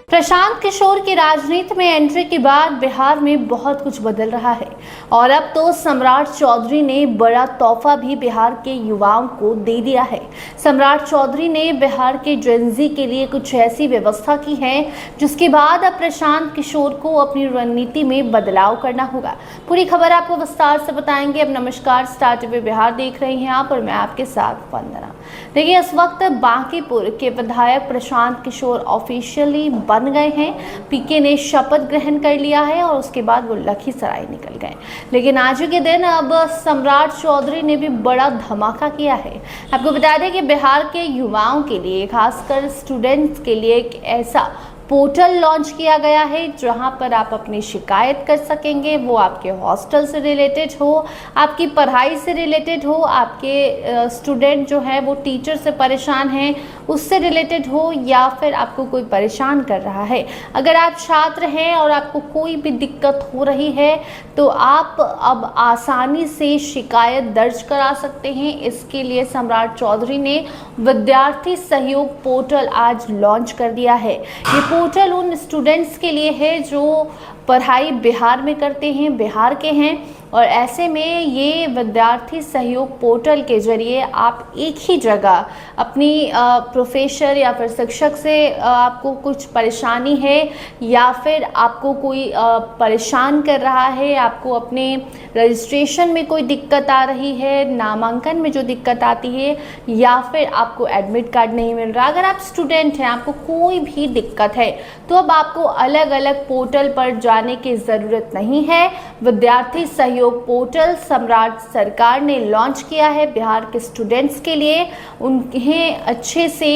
प्रशांत किशोर की राजनीति में एंट्री के बाद बिहार में बहुत कुछ बदल रहा है और अब तो सम्राट चौधरी ने बड़ा तोहफा भी बिहार के युवाओं को दे दिया है। सम्राट चौधरी ने बिहार के जेनजी के लिए कुछ ऐसी व्यवस्था की है जिसके बाद अब प्रशांत किशोर को अपनी रणनीति में बदलाव करना होगा। पूरी खबर आपको विस्तार से बताएंगे। अब नमस्कार, स्टार टीवी बिहार देख रहे हैं आप और मैं आपके साथ वंदना। देखिए, इस वक्त बांकीपुर के विधायक प्रशांत किशोर ऑफिशियली बन गए हैं। पीके ने शपथ ग्रहण कर लिया है और उसके बाद वो लखीसराय निकल गए। लेकिन आज के दिन अब सम्राट चौधरी ने भी बड़ा धमाका किया है। आपको बता दें कि बिहार के युवाओं के लिए, खासकर स्टूडेंट्स के लिए, एक ऐसा पोर्टल लॉन्च किया गया है जहां पर आप अपनी शिकायत कर सकेंगे। वो आपके हॉस्टल से रिलेटेड हो, आपकी पढ़ाई से रिलेटेड हो, आपके स्टूडेंट जो है वो टीचर से परेशान हैं उससे रिलेटेड हो, या फिर आपको कोई परेशान कर रहा है। अगर आप छात्र हैं और आपको कोई भी दिक्कत हो रही है तो आप अब आसानी से शिकायत दर्ज करा सकते हैं। इसके लिए सम्राट चौधरी ने विद्यार्थी सहयोग पोर्टल आज लॉन्च कर दिया है। ये पोर्टल उन स्टूडेंट्स के लिए है जो पढ़ाई बिहार में करते हैं, बिहार के हैं, और ऐसे में ये विद्यार्थी सहयोग पोर्टल के जरिए आप एक ही जगह अपनी प्रोफेसर या फिर शिक्षक से आपको कुछ परेशानी है या फिर आपको कोई परेशान कर रहा है, आपको अपने रजिस्ट्रेशन में कोई दिक्कत आ रही है, नामांकन में जो दिक्कत आती है, या फिर आपको एडमिट कार्ड नहीं मिल रहा, अगर आप स्टूडेंट हैं, आपको कोई भी दिक्कत है तो अब आपको अलग अलग पोर्टल पर जाने की ज़रूरत नहीं है। विद्यार्थी सहयोग पोर्टल सम्राट सरकार ने लॉन्च किया है बिहार के स्टूडेंट्स के लिए। उन्हें अच्छे से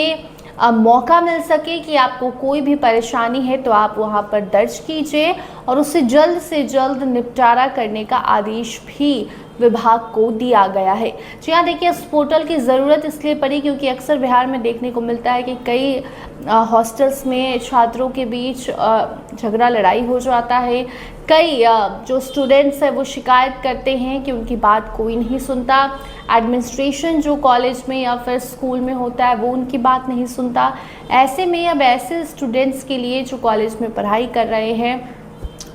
मौका मिल सके कि आपको कोई भी परेशानी है तो आप वहां पर दर्ज कीजिए और उससे जल्द से जल्द निपटारा करने का आदेश भी विभाग को दिया गया है। तो यहाँ देखिए, इस पोर्टल की ज़रूरत इसलिए पड़ी क्योंकि अक्सर बिहार में देखने को मिलता है कि कई हॉस्टल्स में छात्रों के बीच झगड़ा लड़ाई हो जाता है। कई जो स्टूडेंट्स हैं वो शिकायत करते हैं कि उनकी बात कोई नहीं सुनता। एडमिनिस्ट्रेशन जो कॉलेज में या फिर स्कूल में होता है वो उनकी बात नहीं सुनता। ऐसे में अब ऐसे स्टूडेंट्स के लिए जो कॉलेज में पढ़ाई कर रहे हैं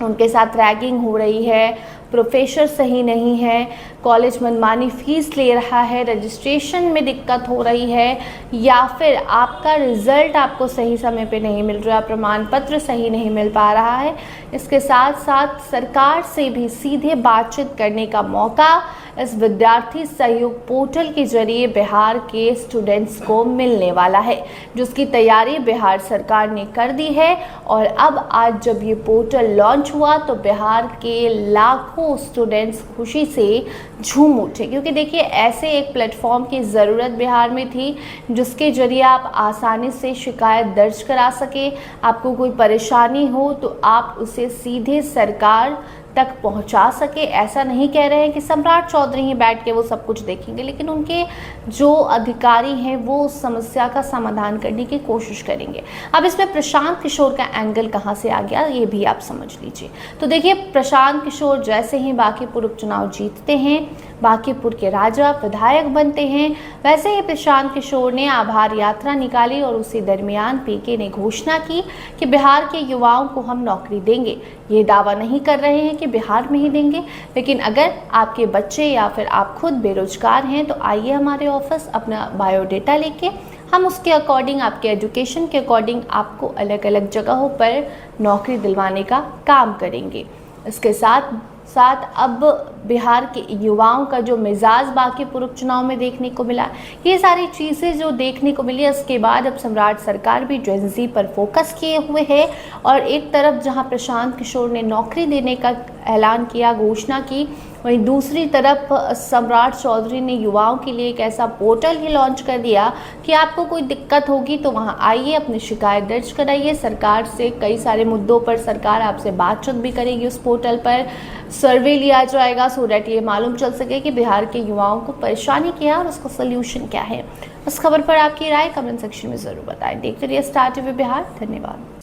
उनके साथ रैगिंग हो रही है, प्रोफेसर सही नहीं है, कॉलेज मनमानी फ़ीस ले रहा है, रजिस्ट्रेशन में दिक्कत हो रही है, या फिर आपका रिज़ल्ट आपको सही समय पे नहीं मिल रहा, प्रमाण पत्र सही नहीं मिल पा रहा है। इसके साथ साथ सरकार से भी सीधे बातचीत करने का मौका इस विद्यार्थी सहयोग पोर्टल के जरिए बिहार के स्टूडेंट्स को मिलने वाला है, जिसकी तैयारी बिहार सरकार ने कर दी है। और अब आज जब ये पोर्टल लॉन्च हुआ तो बिहार के लाखों स्टूडेंट्स खुशी से झूम उठे, क्योंकि देखिए, ऐसे एक प्लेटफॉर्म की ज़रूरत बिहार में थी जिसके जरिए आप आसानी से शिकायत दर्ज करा सके। आपको कोई परेशानी हो तो आप उसे सीधे सरकार तक पहुंचा सके। ऐसा नहीं कह रहे हैं कि सम्राट चौधरी ही बैठ के वो सब कुछ देखेंगे, लेकिन उनके जो अधिकारी हैं वो उस समस्या का समाधान करने की कोशिश करेंगे। अब इसमें प्रशांत किशोर का एंगल कहां से आ गया ये भी आप समझ लीजिए। तो देखिए, प्रशांत किशोर जैसे ही बांकीपुर उपचुनाव जीतते हैं, बांकीपुर के राजा विधायक बनते हैं, वैसे ही प्रशांत किशोर ने आभार यात्रा निकाली और उसी दरमियान पीके ने घोषणा की कि बिहार के युवाओं को हम नौकरी देंगे। ये दावा नहीं कर रहे हैं कि बिहार में ही देंगे, लेकिन अगर आपके बच्चे या फिर आप खुद बेरोजगार हैं तो आइए हमारे ऑफिस, अपना बायोडेटा लेके हम उसके अकॉर्डिंग, आपके एजुकेशन के अकॉर्डिंग आपको अलग अलग जगहों पर नौकरी दिलवाने का काम करेंगे। इसके साथ साथ अब बिहार के युवाओं का जो मिजाज बांकीपुर उपचुनाव में देखने को मिला, ये सारी चीज़ें जो देखने को मिली, इसके बाद अब सम्राट सरकार भी जेनजी पर फोकस किए हुए है। और एक तरफ जहां प्रशांत किशोर ने नौकरी देने का ऐलान किया, घोषणा की, वहीं दूसरी तरफ सम्राट चौधरी ने युवाओं के लिए एक ऐसा पोर्टल ही लॉन्च कर दिया कि आपको कोई दिक्कत होगी तो वहां आइए, अपनी शिकायत दर्ज कराइए। सरकार से कई सारे मुद्दों पर सरकार आपसे बातचीत भी करेगी। उस पोर्टल पर सर्वे लिया जाएगा सो दैट ये मालूम चल सके कि बिहार के युवाओं को परेशानी क्या है और उसका सोल्यूशन क्या है। उस खबर पर आपकी राय कमेंट सेक्शन में ज़रूर बताएं। देखते रहिए स्टार टीवी बिहार। धन्यवाद।